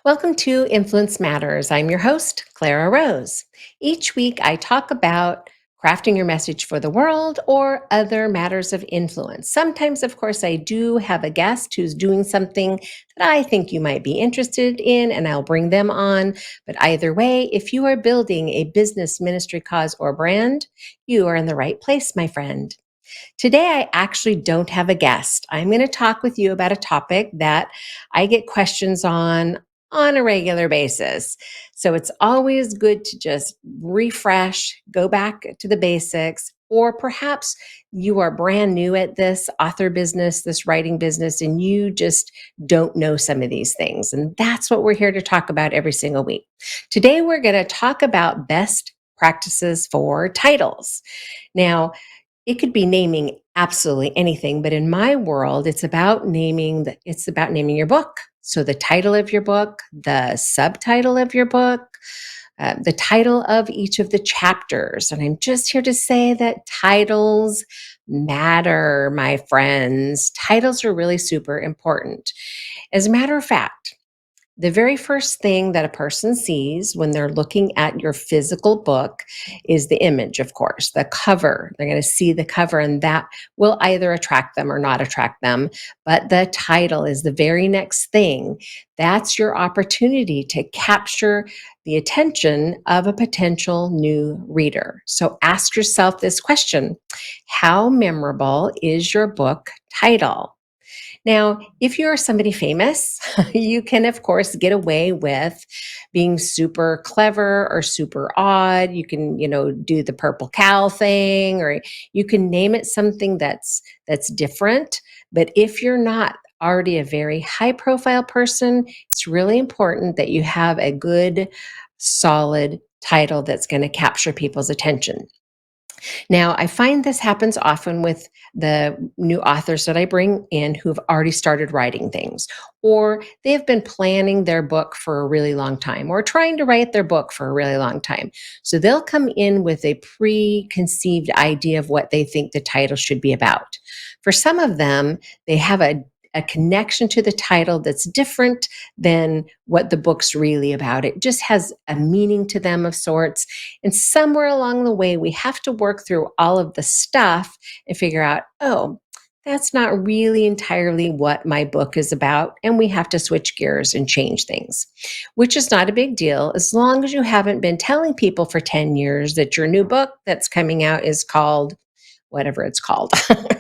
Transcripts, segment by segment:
Welcome to Influence Matters. I'm your host, Clara Rose. Each week, I talk about crafting your message for the world or other matters of influence. Sometimes, of course, I do have a guest who's doing something that I think you might be interested in, and I'll bring them on. But either way, if you are building a business, ministry, cause, or brand, you are in the right place, my friend. Today, I actually don't have a guest. I'm going to talk with you about a topic that I get questions on a regular basis. So it's always good to just refresh, go back to the basics, or perhaps you are brand new at this author business, this writing business, and you just don't know some of these things. And that's what we're here to talk about every single week. Today, we're going to talk about best practices for titles. Now, it could be naming absolutely anything, but in my world, it's about naming your book. So the title of your book, the subtitle of your book, the title of each of the chapters. And I'm just here to say that titles matter, my friends. Titles are really super important. As a matter of fact, the very first thing that a person sees when they're looking at your physical book is the image, of course, the cover. They're going to see the cover, and that will either attract them or not attract them. But the title is the very next thing. That's your opportunity to capture the attention of a potential new reader. So ask yourself this question: how memorable is your book title? Now, if you're somebody famous, you can, of course, get away with being super clever or super odd. You can, do the purple cow thing, or you can name it something that's different. But if you're not already a very high profile person, it's really important that you have a good, solid title that's going to capture people's attention. Now, I find this happens often with the new authors that I bring in who've already started writing things, or they have been planning their book for a really long time, or trying to write their book for a really long time. So they'll come in with a preconceived idea of what they think the title should be about. For some of them, they have a connection to the title that's different than what the book's really about. It just has a meaning to them of sorts. And somewhere along the way, we have to work through all of the stuff and figure out, oh, that's not really entirely what my book is about. And we have to switch gears and change things, which is not a big deal as long as you haven't been telling people for 10 years that your new book that's coming out is called whatever it's called,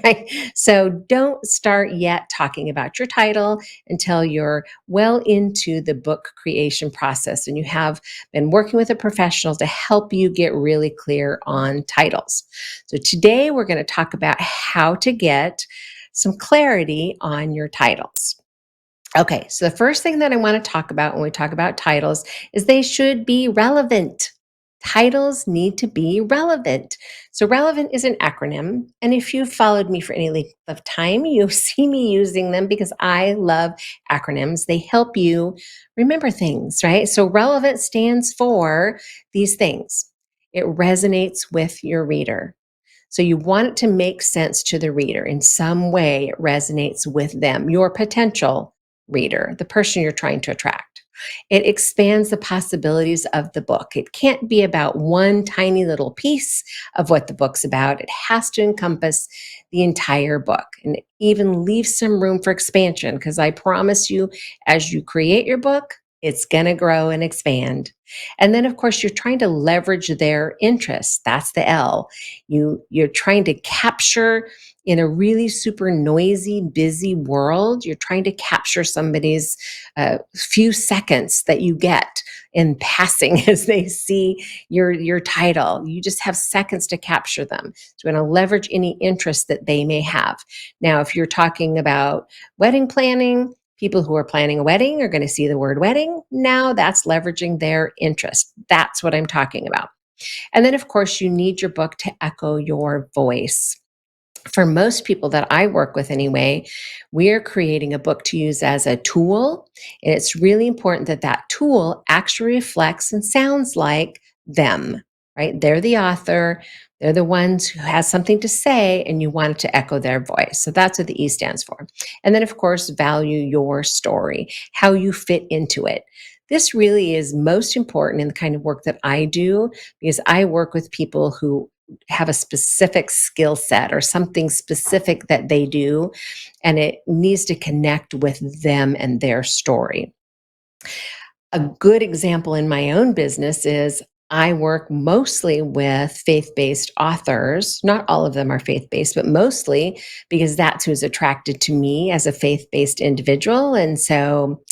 right? So don't start yet talking about your title until you're well into the book creation process and you have been working with a professional to help you get really clear on titles. So today we're going to talk about how to get some clarity on your titles. Okay, so the first thing that I want to talk about when we talk about titles is they should be relevant. Titles need to be relevant. So, relevant is an acronym. And if you've followed me for any length of time, you'll see me using them because I love acronyms. They help you remember things, right? So, relevant stands for these things. It resonates with your reader. So you want it to make sense to the reader in some way. It resonates with them, your potential reader, the person you're trying to attract. It expands the possibilities of the book. It can't be about one tiny little piece of what the book's about. It has to encompass the entire book and even leave some room for expansion because I promise you, as you create your book, it's going to grow and expand. And then, of course, you're trying to leverage their interests. That's the L. You're trying to capture in a really super noisy, busy world. You're trying to capture somebody's few seconds that you get in passing as they see your title. You just have seconds to capture them. So you're going to leverage any interest that they may have. Now, if you're talking about wedding planning, people who are planning a wedding are going to see the word wedding. Now that's leveraging their interest. That's what I'm talking about. And then, of course, you need your book to echo your voice. For most people that I work with anyway, we are creating a book to use as a tool. And it's really important that that tool actually reflects and sounds like them, right? They're the author. They're the ones who has something to say, and you want it to echo their voice. So that's what the E stands for. And then, of course, value your story, how you fit into it. This really is most important in the kind of work that I do because I work with people who have a specific skill set or something specific that they do, and it needs to connect with them and their story. A good example in my own business is I work mostly with faith based authors. Not all of them are faith based, but mostly because that's who's attracted to me as a faith based individual. And so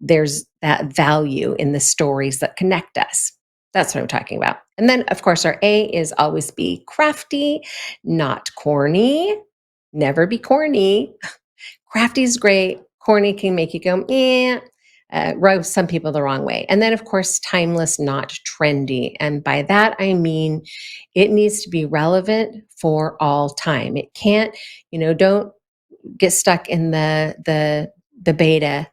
there's that value in the stories that connect us. That's what I'm talking about. And then, of course, our A is always be crafty, not corny. Never be corny. Crafty is great. Corny can make you go, rub some people the wrong way. And then, of course, timeless, not trendy. And by that, I mean it needs to be relevant for all time. It can't, don't get stuck in the beta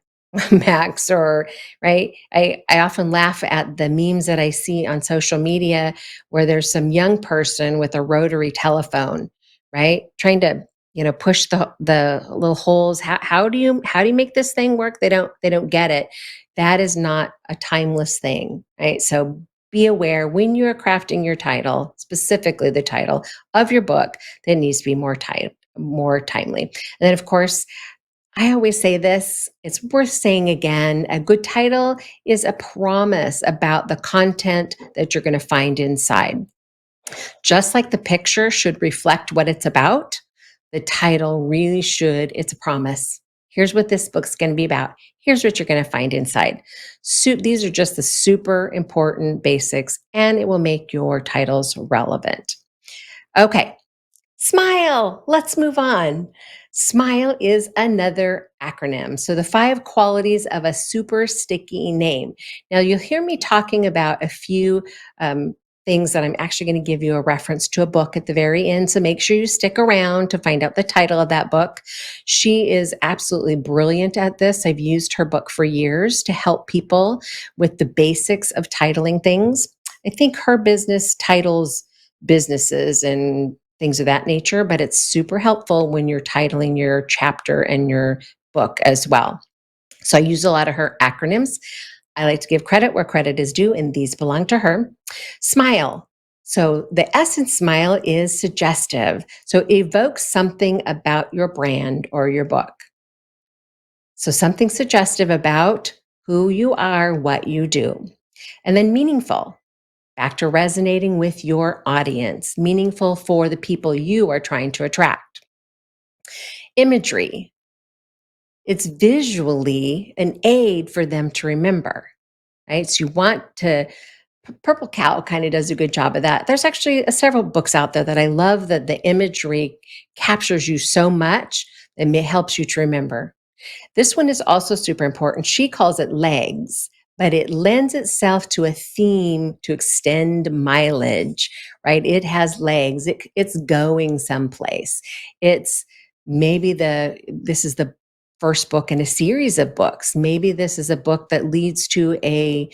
max or right. I often laugh at the memes that I see on social media where there's some young person with a rotary telephone, right, trying to push the little holes. How do you make this thing work? They don't get it. That is not a timeless thing, right? So be aware when you're crafting your title, specifically the title of your book, that needs to be more timely. And then, of course, I always say this, it's worth saying again. A good title is a promise about the content that you're going to find inside. Just like the picture should reflect what it's about, the title really should. It's a promise. Here's what this book's going to be about. Here's what you're going to find inside. These are just the super important basics, and it will make your titles relevant. Okay, SMILE. Let's move on. SMILE is another acronym. So the 5 qualities of a super sticky name. Now you'll hear me talking about a few things that I'm actually going to give you a reference to a book at the very end. So make sure you stick around to find out the title of that book. She is absolutely brilliant at this. I've used her book for years to help people with the basics of titling things. I think her business titles businesses and things of that nature, but it's super helpful when you're titling your chapter and your book as well. So I use a lot of her acronyms. I like to give credit where credit is due, and these belong to her. SMILE. So the S in SMILE is suggestive. So evoke something about your brand or your book. So something suggestive about who you are, what you do. And then meaningful. Back to resonating with your audience, meaningful for the people you are trying to attract. Imagery. It's visually an aid for them to remember, right? So you want to, Purple Cow kind of does a good job of that. There's actually several books out there that I love that the imagery captures you so much and it helps you to remember. This one is also super important. She calls it legs, but it lends itself to a theme to extend mileage, right? It has legs. It's going someplace. It's maybe this is the first book in a series of books. Maybe this is a book that leads to a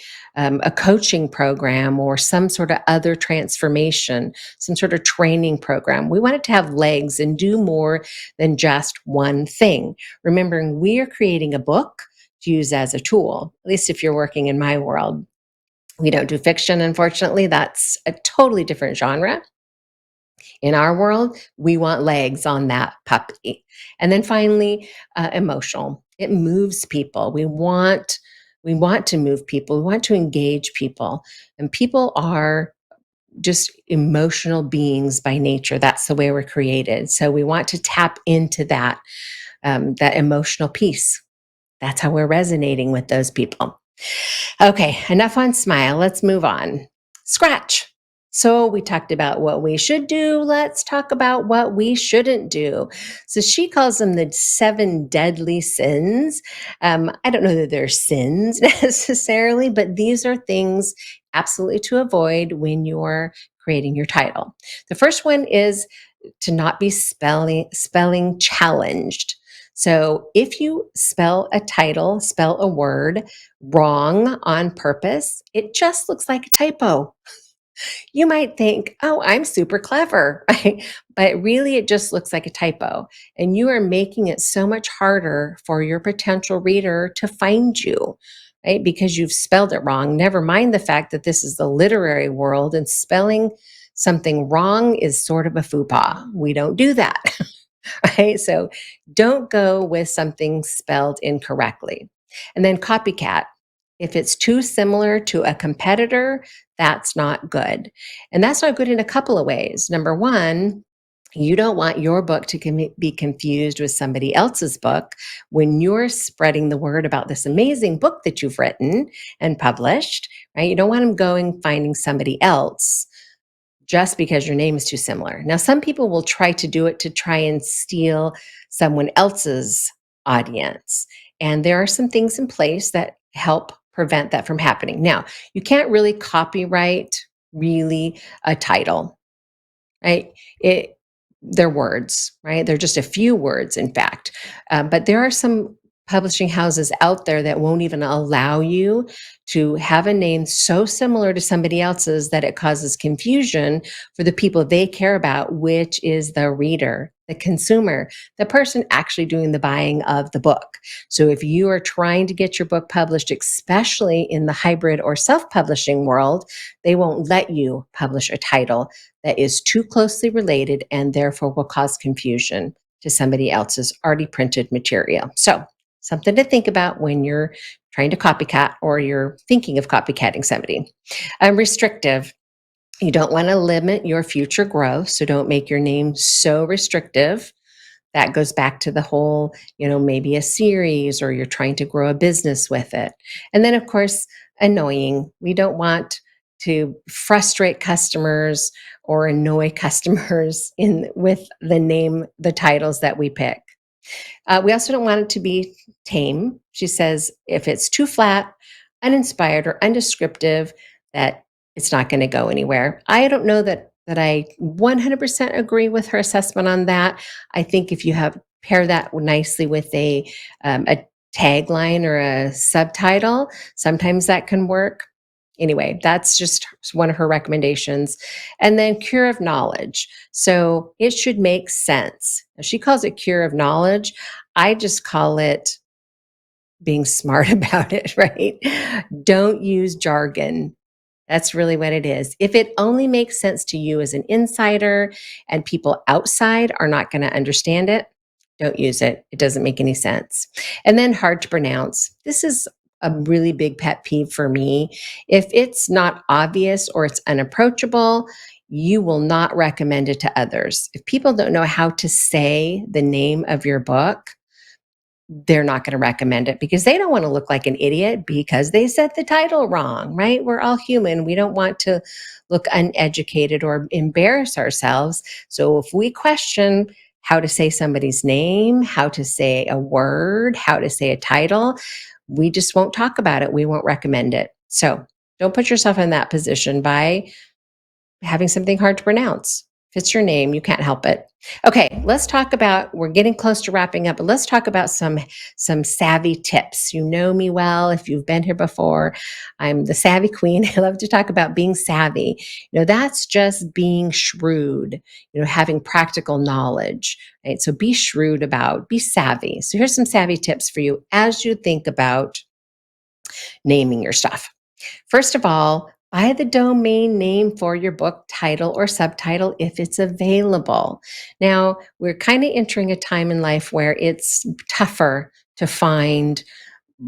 coaching program or some sort of other transformation, some sort of training program. We want it to have legs and do more than just one thing. Remembering we are creating a book to use as a tool, at least if you're working in my world. We don't do fiction, unfortunately. That's a totally different genre. In our world, we want legs on that puppy. And then finally, emotional. It moves people. We want to move people. We want to engage people. And people are just emotional beings by nature. That's the way we're created. So we want to tap into that emotional piece. That's how we're resonating with those people. Okay, enough on SMILE. Let's move on. Scratch. So we talked about what we should do. Let's talk about what we shouldn't do. So she calls them the 7 deadly sins. I don't know that they're sins necessarily, but these are things absolutely to avoid when you're creating your title. The first one is to not be spelling challenged. So if you spell a word wrong on purpose, it just looks like a typo. You might think, oh, I'm super clever, right? But really, it just looks like a typo. And you are making it so much harder for your potential reader to find you. right? Because you've spelled it wrong. Never mind the fact that this is the literary world and spelling something wrong is sort of a faux pas. We don't do that, right? So don't go with something spelled incorrectly. And then copycat. If it's too similar to a competitor, that's not good. And that's not good in a couple of ways. Number one, you don't want your book to be confused with somebody else's book when you're spreading the word about this amazing book that you've written and published, right? You don't want them going finding somebody else just because your name is too similar. Now, some people will try to do it to try and steal someone else's audience. And there are some things in place that help prevent that from happening. Now, you can't really copyright really a title, right? They're words, right? They're just a few words, in fact. But there are some publishing houses out there that won't even allow you to have a name so similar to somebody else's that it causes confusion for the people they care about, which is the reader, the consumer, the person actually doing the buying of the book. So if you are trying to get your book published, especially in the hybrid or self-publishing world, they won't let you publish a title that is too closely related and therefore will cause confusion to somebody else's already printed material. So, something to think about when you're trying to copycat or you're thinking of copycatting somebody. Restrictive. You don't want to limit your future growth, so don't make your name so restrictive. That goes back to the whole, maybe a series or you're trying to grow a business with it. And then, of course, annoying. We don't want to frustrate customers or annoy customers with the titles that we pick. We also don't want it to be tame. She says if it's too flat, uninspired, or undescriptive, that it's not going to go anywhere. I don't know that I 100% agree with her assessment on that. I think if you pair that nicely with a tagline or a subtitle, sometimes that can work. Anyway, that's just one of her recommendations. And then cure of knowledge. So it should make sense. Now, she calls it cure of knowledge. I just call it being smart about it, right? Don't use jargon. That's really what it is. If it only makes sense to you as an insider and people outside are not going to understand it, don't use it. It doesn't make any sense. And then hard to pronounce. This is a really big pet peeve for me. If it's not obvious or it's unapproachable, you will not recommend it to others. If people don't know how to say the name of your book, they're not going to recommend it because they don't want to look like an idiot because they said the title wrong, right? We're all human. We don't want to look uneducated or embarrass ourselves. So if we question how to say somebody's name, how to say a word, how to say a title, we just won't talk about it. We won't recommend it. So don't put yourself in that position by having something hard to pronounce. If it's your name, you can't help it. Okay, let's talk about, we're getting close to wrapping up, but let's talk about some savvy tips. You know me well. If you've been here before, I'm the savvy queen. I love to talk about being savvy. That's just being shrewd, having practical knowledge, right? So be shrewd be savvy. So here's some savvy tips for you as you think about naming your stuff. First of all, buy the domain name for your book title or subtitle if it's available. Now, we're kind of entering a time in life where it's tougher to find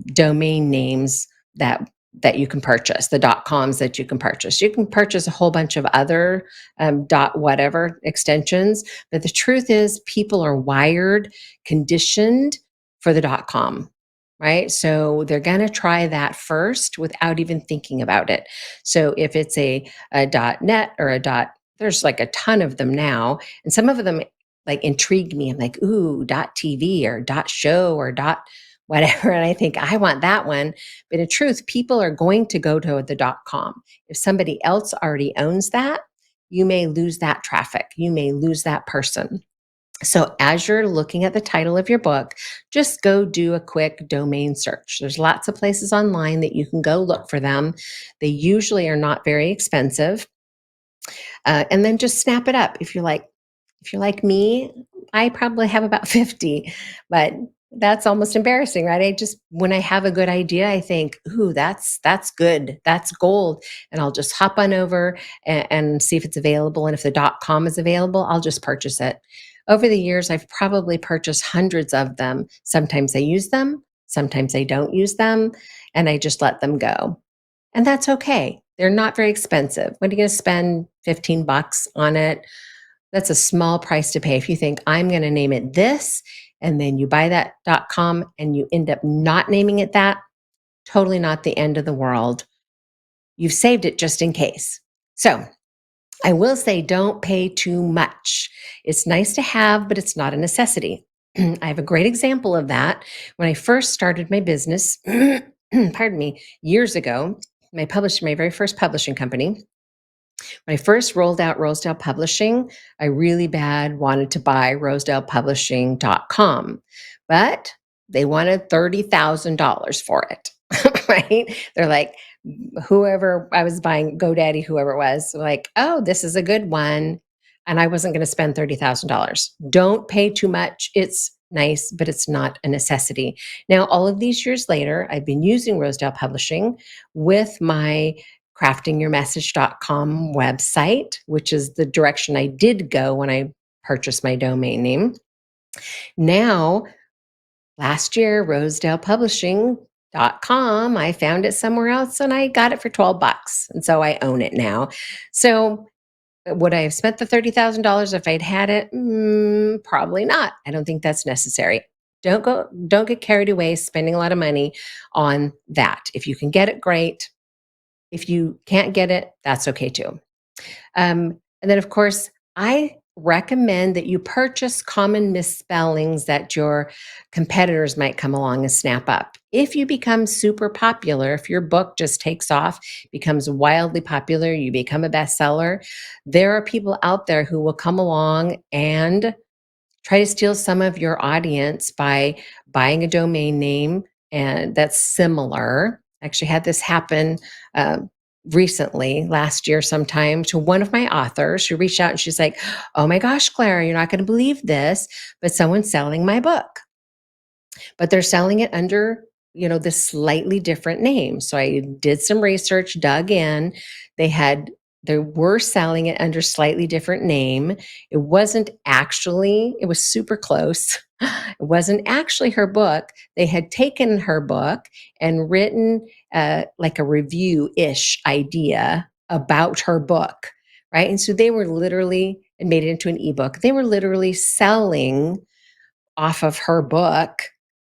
domain names that you can purchase, the .coms that you can purchase. You can purchase a whole bunch of other dot whatever extensions, but the truth is people are wired, conditioned for the .com. Right. So they're going to try that first without even thinking about it. So if it's a .net or there's like a ton of them now. And some of them like intrigue me. I'm like, ooh, .tv or .show or whatever. And I think I want that one. But in truth, people are going to go to the .com. If somebody else already owns that, you may lose that traffic. You may lose that person. So as you're looking at the title of your book, just go do a quick domain search. There's lots of places online that you can go look for them. They usually are not very expensive. And then just snap it up. If you're like me, I probably have about 50, but That's almost embarrassing, right? I just when I have a good idea, I think, "Ooh, that's good. That's gold." And I'll just hop on over and see if it's available. And if the .com is available, I'll just purchase it. Over the years, I've probably purchased hundreds of them. Sometimes I use them, sometimes I don't use them, and I just let them go. And that's okay. They're not very expensive. What are you going to spend 15 bucks on it? That's a small price to pay. If you think I'm going to name it this, and then you buy that .com and you end up not naming it that, totally not the end of the world. You've saved it just in case. So I will say don't pay too much. It's nice to have, but it's not a necessity. I have a great example of that. When I first started my business, pardon me, years ago, my very first publishing company. When I first rolled out Rosedale Publishing, I really bad wanted to buy rosedalepublishing.com, but they wanted $30,000 for it, right? They're like, whoever I was buying, GoDaddy, whoever it was, like, oh, this is a good one. And I wasn't going to spend $30,000. Don't pay too much. It's nice, but it's not a necessity. Now, all of these years later, I've been using Rosedale Publishing with my craftingyourmessage.com website, which is the direction I did go when I purchased my domain name. Now, last year, rosedalepublishing.com, I found it somewhere else and I got it for 12 bucks. And so I own it now. So would I have spent the $30,000 if I'd had it? Probably not. I don't think that's necessary. Don't get carried away spending a lot of money on that. If you can get it, great. If you can't get it, that's okay too. And then, of course, I recommend that you purchase common misspellings that your competitors might come along and snap up. If you become super popular, if your book just takes off, becomes wildly popular, you become a bestseller, there are people out there who will come along and try to steal some of your audience by buying a domain name and that's similar. I actually had this happen recently, last year sometime, to one of my authors who reached out and she's like, oh my gosh, Clara, you're not going to believe this, but someone's selling my book, but they're selling it under this slightly different name. So I did some research, dug in. They were selling it under slightly different name. It was super close. It wasn't actually her book. They had taken her book and written like a review-ish idea about her book, right? And so they were literally, and made it into an ebook. They were literally selling off of her book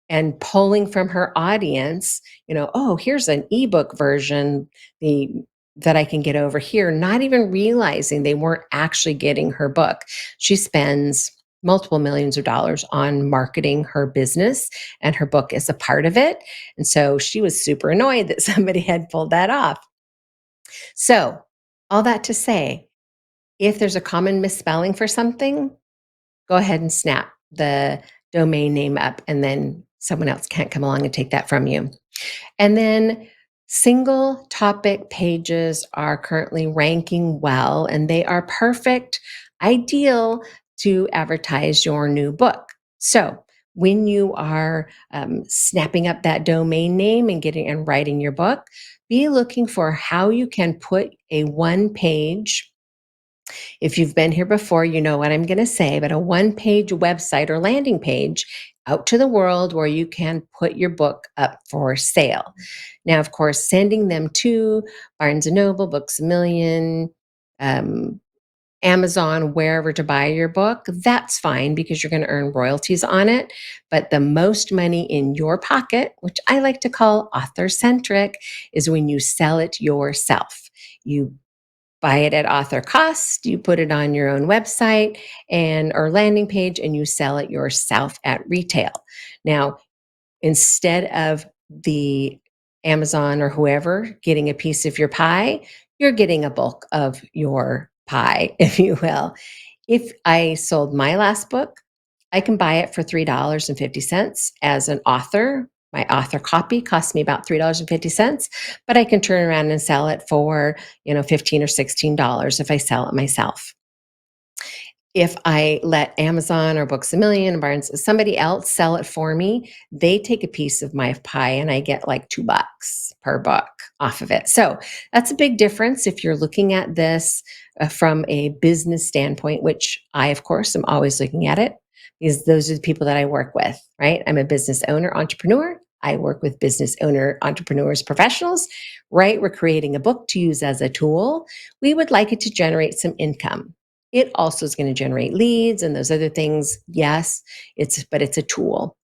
and pulling from her audience, oh, here's an ebook version the that I can get over here, not even realizing they weren't actually getting her book. She spends multiple millions of dollars on marketing her business, and her book is a part of it. And so she was super annoyed that somebody had pulled that off. So, all that to say, if there's a common misspelling for something, go ahead and snap the domain name up, and then someone else can't come along and take that from you. And then single topic pages are currently ranking well, and they are perfect, ideal to advertise your new book. So when you are snapping up that domain name and writing your book, be looking for how you can put a one page. If you've been here before, you know what I'm going to say, but a one-page website or landing page out to the world where you can put your book up for sale. Now, of course, sending them to Barnes & Noble, Books A Million, Amazon, wherever to buy your book, that's fine because you're going to earn royalties on it. But the most money in your pocket, which I like to call author-centric, is when you sell it yourself. You buy it at author cost, you put it on your own website or landing page, and you sell it yourself at retail. Now, instead of the Amazon or whoever getting a piece of your pie, you're getting a bulk of your pie, if you will. If I sold my last book, I can buy it for $3.50 as an author. My author copy costs me about $3.50, but I can turn around and sell it for, $15 or $16 if I sell it myself. If I let Amazon or Books A Million, Barnes, somebody else sell it for me, they take a piece of my pie and I get like $2 per book off of it. So that's a big difference if you're looking at this from a business standpoint, which I, of course, am always looking at it because those are the people that I work with, right? I'm a business owner, entrepreneur. I work with business owner, entrepreneurs, professionals, right? We're creating a book to use as a tool. We would like it to generate some income. It also is going to generate leads and those other things. Yes, but it's a tool.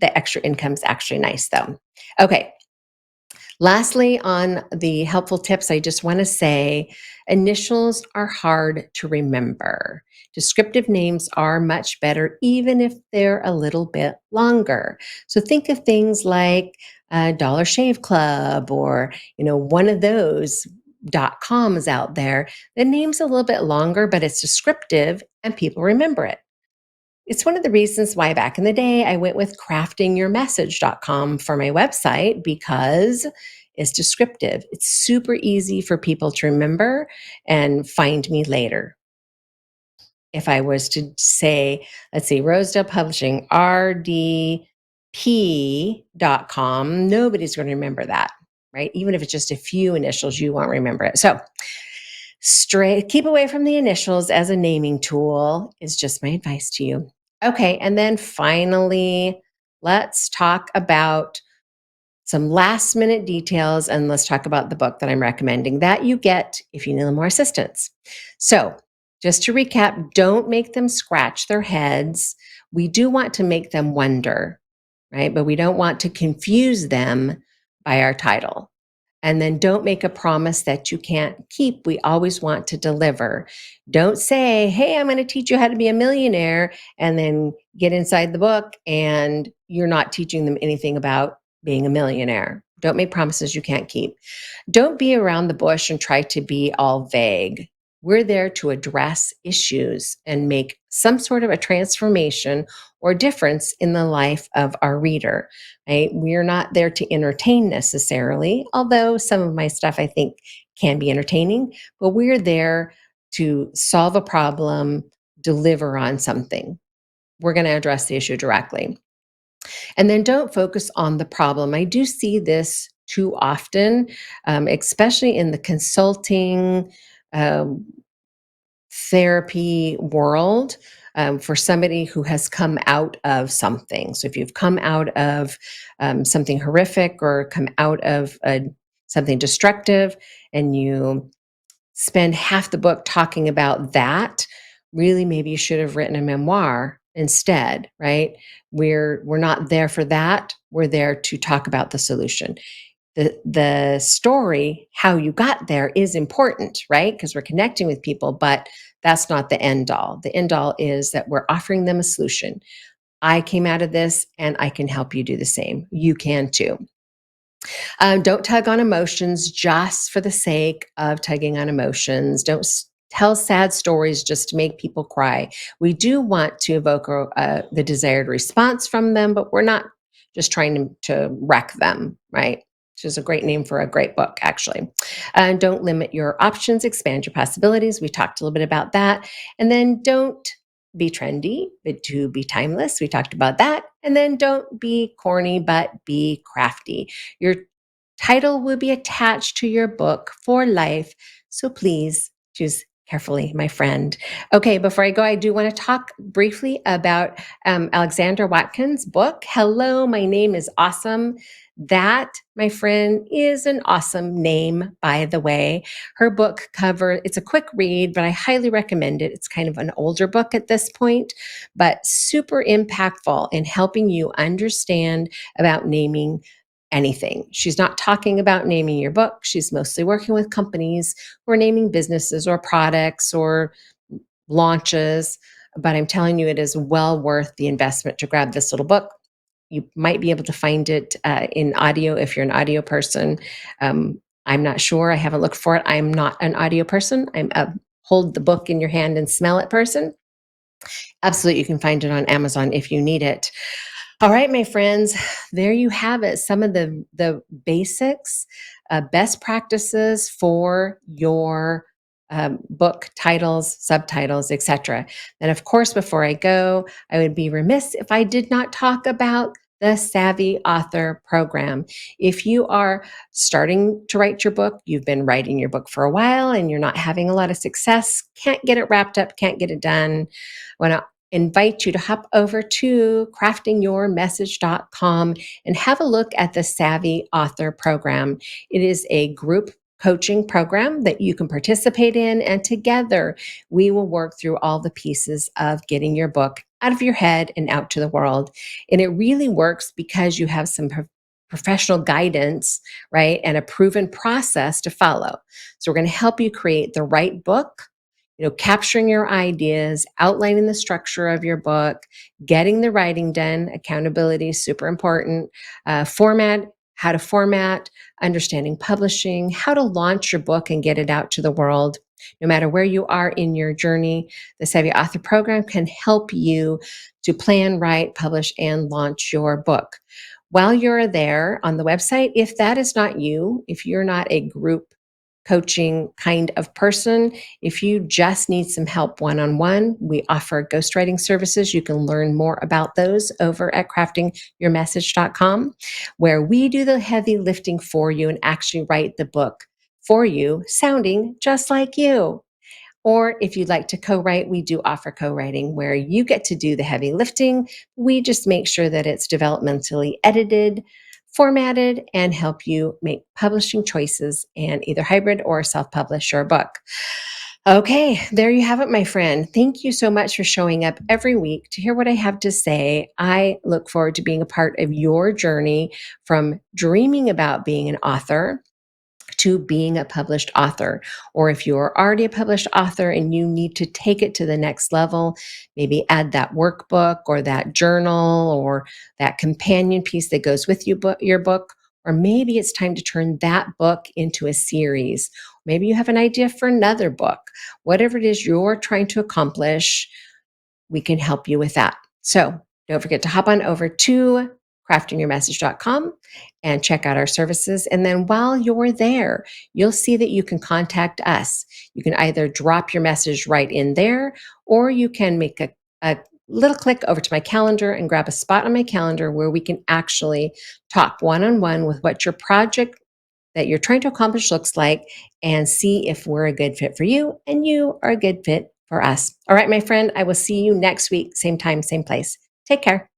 The extra income is actually nice though. Okay. Lastly, on the helpful tips, I just want to say initials are hard to remember. Descriptive names are much better, even if they're a little bit longer. So think of things like Dollar Shave Club or, one of those .coms out there. The name's a little bit longer, but it's descriptive and people remember it. It's one of the reasons why back in the day I went with craftingyourmessage.com for my website because it's descriptive. It's super easy for people to remember and find me later. If I was to say, let's see, Rosedale Publishing, rdp.com, nobody's going to remember that, right? Even if it's just a few initials, you won't remember it. So keep away from the initials as a naming tool is just my advice to you. Okay, and then finally, let's talk about some last minute details and let's talk about the book that I'm recommending that you get if you need a little more assistance. So, just to recap, don't make them scratch their heads. We do want to make them wonder, right? But we don't want to confuse them by our title. And then don't make a promise that you can't keep. We always want to deliver. Don't say, hey, I'm going to teach you how to be a millionaire, and then get inside the book and you're not teaching them anything about being a millionaire. Don't make promises you can't keep. Don't be around the bush and try to be all vague. We're there to address issues and make some sort of a transformation or difference in the life of our reader, right? We're not there to entertain necessarily, although some of my stuff I think can be entertaining, but we're there to solve a problem, deliver on something. We're going to address the issue directly. And then don't focus on the problem. I do see this too often, especially in the consulting, um, therapy world, for somebody who has come out of something. So if you've come out of something horrific or come out of something destructive and you spend half the book talking about that, really maybe you should have written a memoir instead, right? We're not there for that. We're there to talk about the solution. The story, how you got there, is important, right? Because we're connecting with people, but that's not the end all. The end all is that we're offering them a solution. I came out of this and I can help you do the same. You can too. Don't tug on emotions just for the sake of tugging on emotions. Don't tell sad stories just to make people cry. We do want to evoke the desired response from them, but we're not just trying to wreck them, right? Which is a great name for a great book, actually. Don't limit your options, expand your possibilities. We talked a little bit about that. And then don't be trendy, but to be timeless. We talked about that. And then don't be corny, but be crafty. Your title will be attached to your book for life. So please choose carefully, my friend. Okay, before I go, I do want to talk briefly about Alexandra Watkins' book, Hello, My Name is Awesome. That, my friend, is an awesome name, by the way. Her book cover, it's a quick read, but I highly recommend it. It's kind of an older book at this point, but super impactful in helping you understand about naming anything. She's not talking about naming your book. She's mostly working with companies who are naming businesses or products or launches. But I'm telling you, it is well worth the investment to grab this little book. You might be able to find it in audio if you're an audio person. I'm not sure. I haven't looked for it. I'm not an audio person. I'm a hold the book in your hand and smell it person. Absolutely, you can find it on Amazon if you need it. All right, my friends, there you have it. Some of the basics, best practices for your book titles, subtitles, etc. And of course, before I go, I would be remiss if I did not talk about the Savvy Author Program. If you are starting to write your book, you've been writing your book for a while and you're not having a lot of success, can't get it wrapped up, can't get it done, I want to invite you to hop over to craftingyourmessage.com and have a look at the Savvy Author Program. It is a group coaching program that you can participate in, and together we will work through all the pieces of getting your book out of your head and out to the world. And it really works because you have some professional guidance, right? And a proven process to follow. So we're going to help you create the right book, capturing your ideas, outlining the structure of your book, getting the writing done. Accountability is super important. How to format, understanding publishing, how to launch your book and get it out to the world. No matter where you are in your journey, the Savvy Author Program can help you to plan, write, publish, and launch your book. While you're there on the website, if that is not you, if you're not a group coaching kind of person, if you just need some help one-on-one, we offer ghostwriting services. You can learn more about those over at craftingyourmessage.com, where we do the heavy lifting for you and actually write the book for you, sounding just like you. Or if you'd like to co-write, we do offer co-writing where you get to do the heavy lifting. We just make sure that it's developmentally edited, formatted, and help you make publishing choices and either hybrid or self-publish your book. Okay, there you have it, my friend. Thank you so much for showing up every week to hear what I have to say. I look forward to being a part of your journey from dreaming about being an author to being a published author. Or if you're already a published author and you need to take it to the next level, maybe add that workbook or that journal or that companion piece that goes with your book. Or maybe it's time to turn that book into a series. Maybe you have an idea for another book. Whatever it is you're trying to accomplish, we can help you with that. So don't forget to hop on over to craftingyourmessage.com and check out our services. And then while you're there, you'll see that you can contact us. You can either drop your message right in there, or you can make a little click over to my calendar and grab a spot on my calendar where we can actually talk one-on-one with what your project that you're trying to accomplish looks like and see if we're a good fit for you and you are a good fit for us. All right, my friend, I will see you next week, same time, same place. Take care.